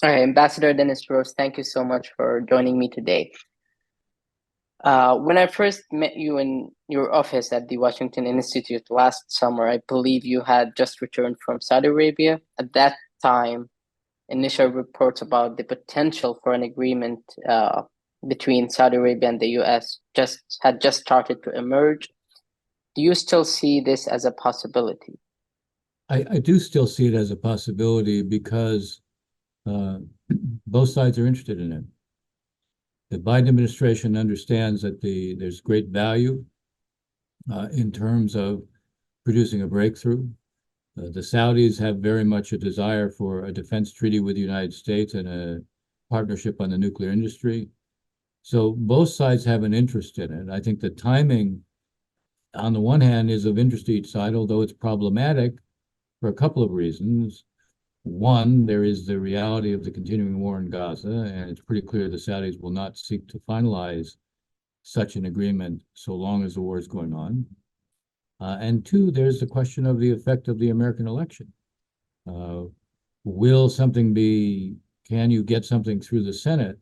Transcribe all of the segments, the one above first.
All right, Ambassador Dennis Rose, thank you so much for joining me today. When I first met you in your office at the Washington Institute last summer, I believe you had just returned from Saudi Arabia. At that time, initial reports about the potential for an agreement between Saudi Arabia and the US had just started to emerge. Do you still see this as a possibility? I do still see it as a possibility because both sides are interested in it. The Biden administration understands that there's great value in terms of producing a breakthrough. The Saudis have very much a desire for a defense treaty with the United States and a partnership on the nuclear industry. So both sides have an interest in it. I think the timing, on the one hand, is of interest to each side, although it's problematic for a couple of reasons. One, there is the reality of the continuing war in Gaza, and it's pretty clear the Saudis will not seek to finalize such an agreement so long as the war is going on. And two, there's the question of the effect of the American election. Will something be, can you get something through the Senate,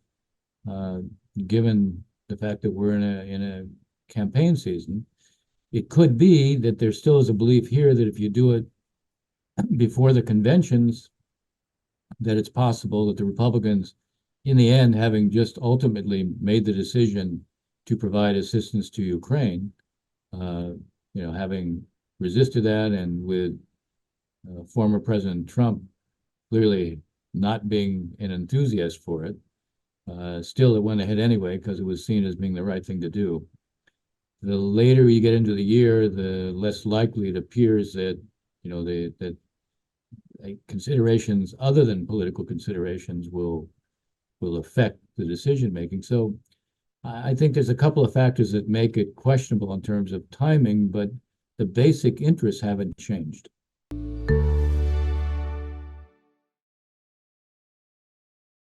given the fact that we're in a campaign season? It could be that there still is a belief here that if you do it before the conventions, that it's possible that the Republicans, in the end, having just ultimately made the decision to provide assistance to Ukraine, having resisted that, and with former President Trump clearly not being an enthusiast for it, still it went ahead anyway because it was seen as being the right thing to do. The later you get into the year, the less likely it appears that that considerations other than political considerations will affect the decision making. So I think there's a couple of factors that make it questionable in terms of timing, but the basic interests haven't changed.